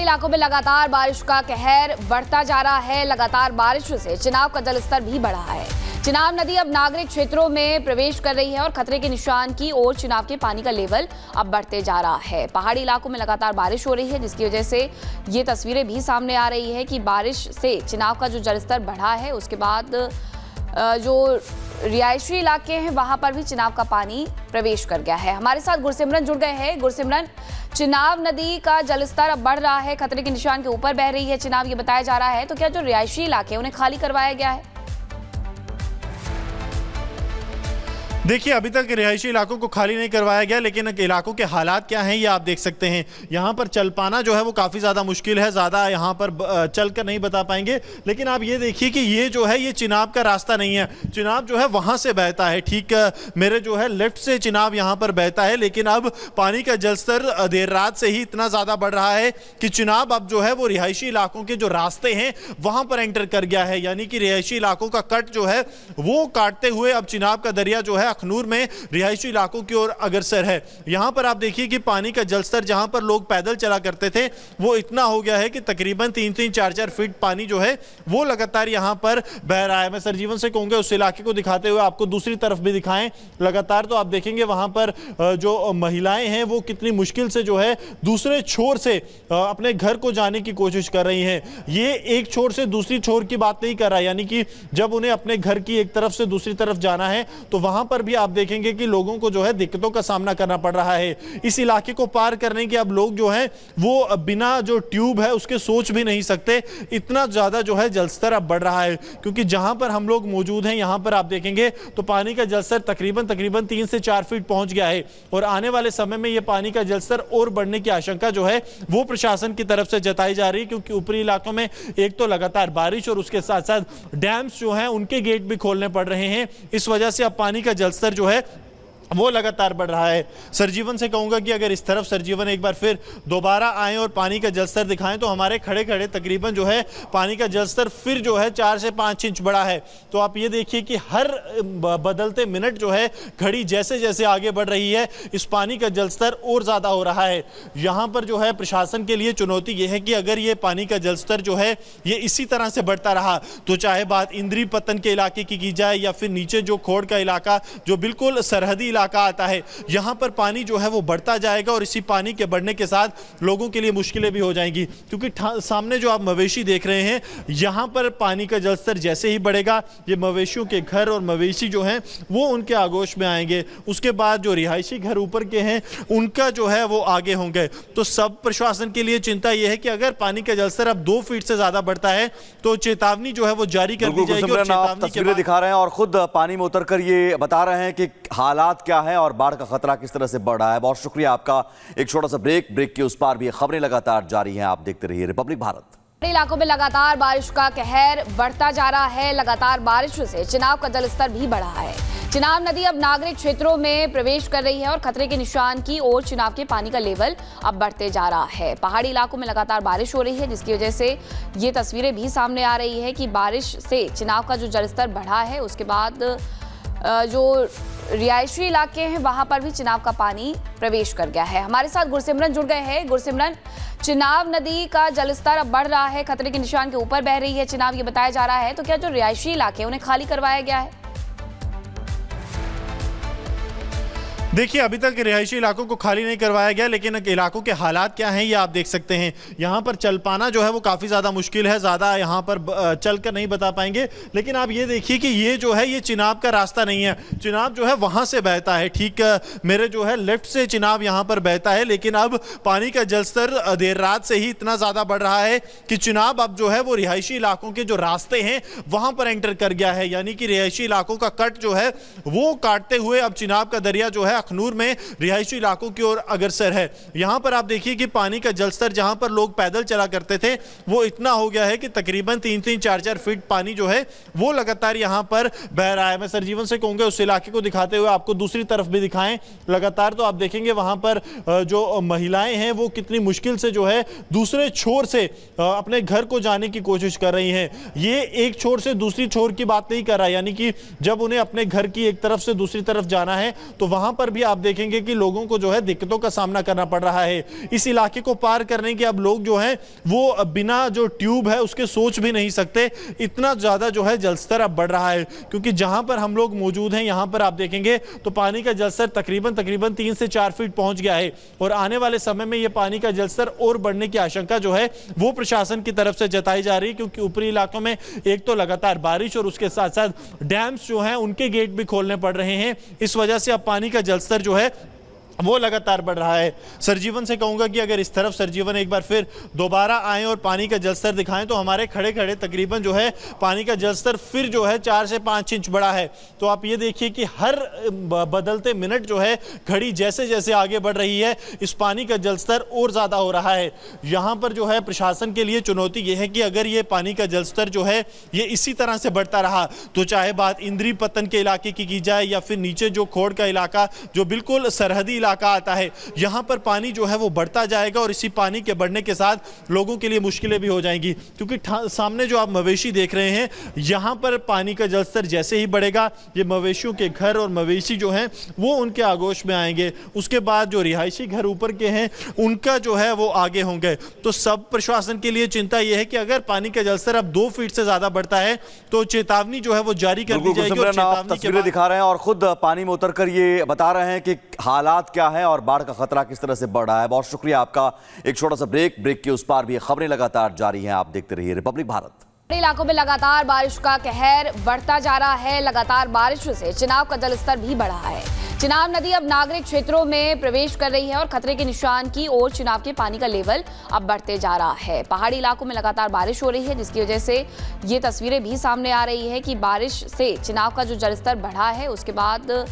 इलाकों में लगातार बारिश का कहर बढ़ता जा रहा है। लगातार बारिश से चिनाब का जलस्तर भी बढ़ा है। चिनाब नदी अब नागरिक क्षेत्रों में प्रवेश कर रही है और खतरे के निशान की ओर चिनाब के पानी का लेवल अब बढ़ते जा रहा है। पहाड़ी इलाकों में लगातार बारिश हो रही है, जिसकी वजह से ये तस्वीरें भी सामने आ रही है कि बारिश से चिनाब का जो जलस्तर बढ़ा है, उसके बाद जो रिहायशी इलाके हैं वहां पर भी चिनाब का पानी प्रवेश कर गया है। हमारे साथ गुरसिमरन जुड़ गए हैं। गुरसिमरन, चिनाब नदी का जलस्तर अब बढ़ रहा है, खतरे के निशान के ऊपर बह रही है चिनाब, ये बताया जा रहा है। तो क्या जो रिहायशी इलाके हैं उन्हें खाली करवाया गया है? देखिए, अभी तक रिहायशी इलाकों को खाली नहीं करवाया गया, लेकिन इलाकों के हालात क्या हैं ये आप देख सकते हैं। यहाँ पर चल पाना जो है वो काफ़ी ज़्यादा मुश्किल है, ज़्यादा यहाँ पर चल कर नहीं बता पाएंगे। लेकिन आप ये देखिए कि ये जो है ये चिनाब का रास्ता नहीं है। चिनाब जो है वहाँ से बहता है, ठीक मेरे जो है लेफ्ट से चिनाब यहाँ पर बहता है। लेकिन अब पानी का जलस्तर देर रात से ही इतना ज़्यादा बढ़ रहा है कि चिनाब अब जो है वो रिहायशी इलाकों के जो रास्ते हैं वहाँ पर एंटर कर गया है। यानी कि रिहायशी इलाकों का कट जो है वो काटते हुए अब चिनाब का दरिया जो है अखनूर में रिहायशी इलाकों की ओर अग्रसर है। यहां पर आप देखिए कि पानी का जलस्तर जहां पर लोग पैदल चला करते थे वो इतना हो गया है कि तकरीबन 3-3, 4-4 फीट पानी जो है वो लगातार यहां पर बह रहा है। मैं सरजीवन से कहूंगा उस इलाके को दिखाते हुए आपको दूसरी तरफ भी दिखाएं लगातार, तो आप देखेंगे वहां पर जो महिलाएं हैं वो कितनी मुश्किल से जो है दूसरे छोर से अपने घर को जाने की कोशिश कर रही हैं। ये एक छोर से दूसरी छोर की बात नहीं कर रहा है, यानी कि जब उन्हें अपने घर की एक तरफ से दूसरी तरफ जाना है तो वहां पर भी आप देखेंगे कि लोगों को जो है दिक्कतों का सामना करना पड़ रहा है। इस इलाके को पार करने के अब लोग जो हैं वो बिना जो ट्यूब है उसके सोच भी नहीं सकते, इतना ज्यादा जो है जलस्तर अब बढ़ रहा है। क्योंकि जहां पर हम लोग मौजूद हैं यहां पर आप देखेंगे तो पानी का जलस्तर तकरीबन 3 से 4 फीट पहुंच गया है और आने वाले समय में यह पानी का जलस्तर और बढ़ने की आशंका जो है वो प्रशासन की तरफ से जताई जा रही है। क्योंकि ऊपरी इलाकों में एक तो लगातार बारिश और उसके साथ साथ डैम्स जो हैं उनके गेट भी खोलने पड़ रहे हैं। इस वजह से अब पानी का जलस्तर जो है वो लगातार बढ़ रहा है। सरजीवन से कहूंगा कि अगर इस तरफ सरजीवन एक बार फिर दोबारा आए और पानी का जलस्तर दिखाएं तो हमारे खड़े खड़े तकरीबन जो है पानी का जलस्तर फिर जो है 4 से 5 इंच बढ़ा है। तो आप ये देखिए कि हर बदलते मिनट जो है घड़ी जैसे जैसे आगे बढ़ रही है इस पानी का जलस्तर और ज़्यादा हो रहा है। यहाँ पर जो है प्रशासन के लिए चुनौती ये है कि अगर ये पानी का जलस्तर जो है ये इसी तरह से बढ़ता रहा तो चाहे बात इंद्री पत्तन के इलाके की जाए या फिर नीचे जो खोड़ का इलाका जो बिल्कुल सरहदी इलाका आता है, यहां पर पानी जो है वो बढ़ता जाएगा और इसी पानी के बढ़ने के साथ लोगों के लिए मुश्किलें भी हो जाएंगी। क्योंकि सामने जो आप मवेशी देख रहे हैं यहां पर पानी का जलस्तर जैसे ही बढ़ेगा ये मवेशियों के घर और मवेशी जो हैं वो उनके आगोश में आएंगे। उसके बाद जो रिहायशी घर ऊपर के हैं उनका जो है वो आगे होंगे। तो सब प्रशासन के लिए चिंता यह है कि अगर पानी का जलस्तर अब 2 फीट से ज्यादा बढ़ता है तो चेतावनी जो है वो जारी कर दी जाएगी। और चेतावनी तस्वीरें दिखा रहे हैं और खुद पानी में उतरकर ये बता रहे हैं कि हालात क्या है और बाढ़ का खतरा किस तरह से बढ़ रहा है। बहुत शुक्रिया आपका। एक छोटा सा ब्रेक के उस पार भी खबरें लगातार जारी हैं, आप देखते रहिए रिपब्लिक भारत। इलाकों में लगातार बारिश का कहर बढ़ता जा रहा है। लगातार बारिश से चिनाब का जलस्तर भी बढ़ा है। चिनाब नदी अब नागरिक क्षेत्रों में प्रवेश कर रही है और खतरे के निशान की ओर चिनाब के पानी का लेवल अब बढ़ते जा रहा है। पहाड़ी इलाकों में लगातार बारिश हो रही है, जिसकी वजह से ये तस्वीरें भी सामने आ रही है कि बारिश से चिनाब का जो जलस्तर बढ़ा है, उसके बाद जो रिहायशी इलाके हैं वहां पर भी चिनाब का पानी प्रवेश कर गया है। हमारे साथ गुरसिमरन जुड़ गए हैं। गुरसिमरन, चिनाब नदी का जलस्तर अब बढ़ रहा है, खतरे के निशान के ऊपर बह रही है चिनाब, ये बताया जा रहा है। तो क्या जो रिहायशी इलाके हैं उन्हें खाली करवाया गया है? देखिए, अभी तक रिहायशी इलाकों को खाली नहीं करवाया गया, लेकिन इलाकों के हालात क्या हैं ये आप देख सकते हैं। यहाँ पर चल पाना जो है वो काफ़ी ज़्यादा मुश्किल है, ज़्यादा यहाँ पर चल कर नहीं बता पाएंगे। लेकिन आप ये देखिए कि ये जो है ये चिनाब का रास्ता नहीं है। चिनाब जो है वहाँ से बहता है, ठीक मेरे जो है लेफ्ट से चिनाब यहाँ पर बहता है। लेकिन अब पानी का जलस्तर देर रात से ही इतना ज़्यादा बढ़ रहा है कि चिनाब अब जो है वो रिहायशी इलाकों के जो रास्ते हैं वहाँ पर एंटर कर गया है। यानी कि रिहायशी इलाकों का कट जो है वो काटते हुए अब चिनाब का दरिया जो है अखनूर में रिहायशी इलाकों की ओर अग्रसर है। यहां पर आप देखिए कि पानी का जलस्तर जहां पर लोग पैदल चला करते थे वो इतना हो गया है कि तकरीबन 3-3, 4-4 फीट पानी जो है वो लगातार यहां पर बह रहा है। मैं सरजीवन से कहूंगा उस इलाके को दिखाते हुए आपको दूसरी तरफ भी दिखाएं लगातार, तो आप देखेंगे वहां पर जो महिलाएं हैं वो कितनी मुश्किल से जो है दूसरे छोर से अपने घर को जाने की कोशिश कर रही हैं। ये एक छोर से दूसरी छोर की बात नहीं कर रहा है, यानी कि जब उन्हें अपने घर की एक तरफ से दूसरी तरफ जाना है तो वहां पर भी आप देखेंगे कि लोगों को जो है दिक्कतों का सामना करना पड़ रहा है। इस इलाके को पार करने के अब लोग जो हैं वो बिना जो ट्यूब है उसके सोच भी नहीं सकते, इतना ज़्यादा जो है जलस्तर अब बढ़ रहा है। क्योंकि जहां पर हम लोग मौजूद हैं यहाँ पर आप देखेंगे तो पानी का जलस्तर तकरीबन 3 से 4 फीट पहुंच गया है और आने वाले समय में ये पानी का जलस्तर और बढ़ने की आशंका जो है वो प्रशासन की तरफ से जताई जा रही है। क्योंकि ऊपरी इलाकों में एक तो लगातार बारिश और उसके साथ साथ डैम्स जो हैं उनके गेट भी खोलने पड़ रहे हैं। इस वजह से अब पानी का जलस्तर जो है वो लगातार बढ़ रहा है। सरजीवन से कहूंगा कि अगर इस तरफ सरजीवन एक बार फिर दोबारा आए और पानी का जलस्तर दिखाएं तो हमारे खड़े खड़े तकरीबन जो है पानी का जलस्तर फिर जो है 4 से 5 इंच बढ़ा है। तो आप ये देखिए कि हर बदलते मिनट जो है घड़ी जैसे जैसे आगे बढ़ रही है इस पानी का जलस्तर और ज़्यादा हो रहा है। यहाँ पर जो है प्रशासन के लिए चुनौती ये है कि अगर ये पानी का जलस्तर जो है ये इसी तरह से बढ़ता रहा तो चाहे बात इंद्री पत्तन के इलाके की जाए या फिर नीचे जो खोड़ का इलाका जो बिल्कुल सरहदी इलाका आता है, यहां पर पानी जो है वो बढ़ता जाएगा और इसी पानी के बढ़ने के साथ लोगों के लिए मुश्किलें भी हो जाएंगी। क्योंकि सामने जो आप मवेशी देख रहे हैं यहां पर पानी का जलस्तर जैसे ही बढ़ेगा ये मवेशियों के घर और मवेशी जो हैं वो उनके आगोश में आएंगे। उसके बाद जो रिहायशी घर ऊपर के हैं उनका जो है वो आगे होंगे। तो सब प्रशासन के लिए चिंता यह है कि अगर पानी का जलस्तर अब 2 फीट से ज्यादा बढ़ता है तो चेतावनी जो है वो जारी कर दी जाएगी। और चेतावनी तस्वीरें दिखा रहे हैं और खुद पानी में उतरकर ये बता रहे हैं कि हालात क्या है और बाढ़ का खतरा किस तरह से बढ़ रहा है। बहुत शुक्रिया आपका। एक छोटा सा ब्रेक के उस पार भी खबरें लगातार जारी हैं, आप देखते रहिए रिपब्लिक भारत। इलाकों में लगातार बारिश का कहर बढ़ता जा रहा है। लगातार बारिश से चिनाब का जलस्तर भी बढ़ा है। चिनाब नदी अब नागरिक क्षेत्रों में प्रवेश कर रही है और खतरे के निशान की ओर चिनाब के पानी का लेवल अब बढ़ते जा रहा है। पहाड़ी इलाकों में लगातार बारिश हो रही है जिसकी वजह से ये तस्वीरें भी सामने आ रही है कि बारिश से चिनाब का जो जलस्तर बढ़ा है उसके बाद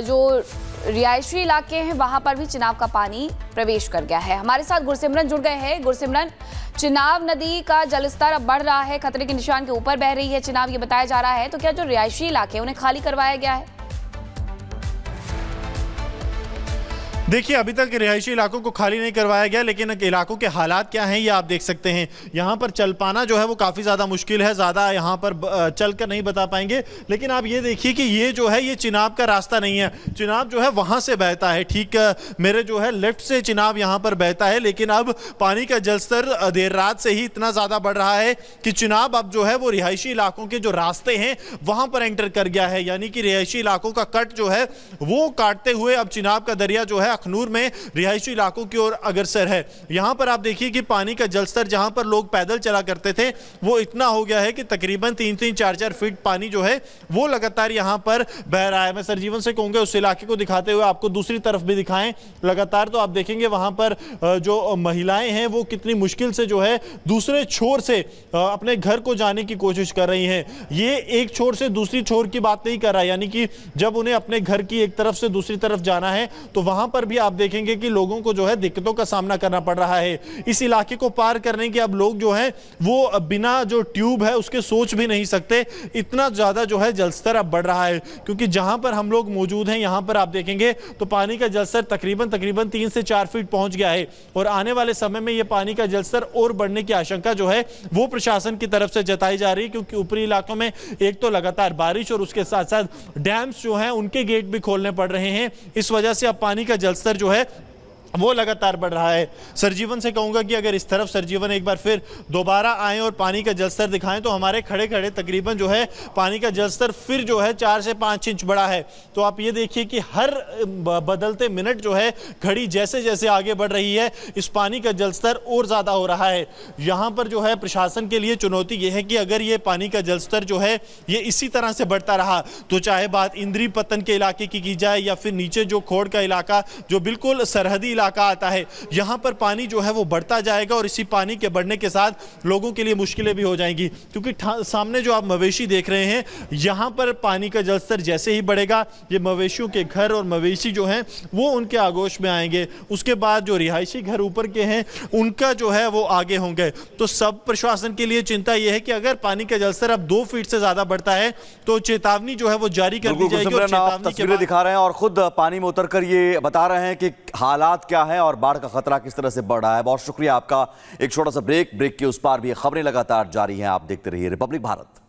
जो रिहायशी इलाके हैं वहां पर भी चिनाब का पानी प्रवेश कर गया है। हमारे साथ गुरसिमरन जुड़ गए हैं। गुरसिमरन, चिनाब नदी का जलस्तर अब बढ़ रहा है, खतरे के निशान के ऊपर बह रही है चिनाब, ये बताया जा रहा है, तो क्या जो रिहायशी इलाके हैं उन्हें खाली करवाया गया है? देखिए अभी तक रिहायशी इलाकों को खाली नहीं करवाया गया, लेकिन इलाकों के हालात क्या हैं ये आप देख सकते हैं। यहाँ पर चल पाना जो है वो काफ़ी ज़्यादा मुश्किल है, ज़्यादा यहाँ पर चल कर नहीं बता पाएंगे। लेकिन आप ये देखिए कि ये जो है ये चिनाब का रास्ता नहीं है। चिनाब जो है वहाँ से बहता है, ठीक मेरे जो है लेफ्ट से चिनाब यहाँ पर बहता है। लेकिन अब पानी का जलस्तर देर रात से ही इतना ज़्यादा बढ़ रहा है कि चिनाब अब जो है वो रिहायशी इलाकों के जो रास्ते हैं वहाँ पर एंटर कर गया है। यानी कि रिहायशी इलाकों का कट जो है वो काटते हुए अब चिनाब का दरिया जो है अखनूर में रिहायशी इलाकों की ओर अग्रसर है। यहां पर आप देखिए कि पानी का जलस्तर जहां पर लोग पैदल चला करते थे वो इतना हो गया है कि तकरीबन 3-4 फीट पानी जो है वो लगातार यहां पर बह रहा है। मैं सरजीवन से कहूंगा उस इलाके को दिखाते हुए आपको दूसरी तरफ भी दिखाएं लगातार, तो आप देखेंगे वहां पर जो महिलाएं हैं वो कितनी मुश्किल से जो है दूसरे छोर से अपने घर को जाने की कोशिश कर रही हैं। ये एक छोर से दूसरी छोर की बात नहीं कर रहा, यानी कि जब उन्हें अपने घर की एक तरफ से दूसरी तरफ जाना है तो वहां पर भी आप देखेंगे कि लोगों को जो है दिक्कतों का सामना करना पड़ रहा है। इस इलाके को पार करने के अब लोग जो हैं वो बिना जो ट्यूब है उसके सोच भी नहीं सकते, इतना ज्यादा जो है जलस्तर अब बढ़ रहा है। क्योंकि जहां पर हम लोग मौजूद हैं यहां पर आप देखेंगे तो पानी का जलस्तर तकरीबन 3 से 4 फीट पहुंच गया है और आने वाले समय में यह पानी का जलस्तर और बढ़ने की आशंका जो है वो प्रशासन की तरफ से जताई जा रही है। क्योंकि ऊपरी इलाकों में एक तो लगातार बारिश और उसके साथ साथ डैम्स जो हैं उनके गेट भी खोलने पड़ रहे हैं। इस वजह से अब पानी का जलस्तर जो है वो लगातार बढ़ रहा है। सरजीवन से कहूंगा कि अगर इस तरफ सरजीवन एक बार फिर दोबारा आए और पानी का जलस्तर दिखाएं तो हमारे खड़े खड़े तकरीबन जो है पानी का जलस्तर फिर जो है 4 से 5 इंच बढ़ा है। तो आप ये देखिए कि हर बदलते मिनट जो है घड़ी जैसे जैसे आगे बढ़ रही है इस पानी का जलस्तर और ज़्यादा हो रहा है। यहाँ पर जो है प्रशासन के लिए चुनौती ये है कि अगर ये पानी का जलस्तर जो है ये इसी तरह से बढ़ता रहा तो चाहे बात इंद्री पत्तन के इलाके की जाए या फिर नीचे जो खोड़ का इलाका जो बिल्कुल सरहदी इलाका आता है, यहां पर पानी जो है वो बढ़ता जाएगा और इसी पानी के बढ़ने के साथ लोगों के लिए मुश्किलें भी हो जाएंगी। क्योंकि सामने जो आप मवेशी देख रहे हैं यहां पर पानी का जलस्तर जैसे ही बढ़ेगा ये मवेशियों के घर और मवेशी जो हैं वो उनके आगोश में आएंगे। उसके बाद जो रिहायशी घर ऊपर के हैं उनका जो है वो आगे होंगे। तो सब प्रशासन के लिए चिंता यह है कि अगर पानी का जलस्तर अब 2 फीट से ज्यादा बढ़ता है तो चेतावनी जो है वो जारी कर दी जाएगी। और चेतावनी तस्वीरें दिखा रहे हैं और खुद पानी में उतरकर ये बता रहे हैं कि हालात क्या है और बाढ़ का खतरा किस तरह से बढ़ रहा है। बहुत शुक्रिया आपका। एक छोटा सा ब्रेक के उस पार भी खबरें लगातार जारी हैं, आप देखते रहिए रिपब्लिक भारत।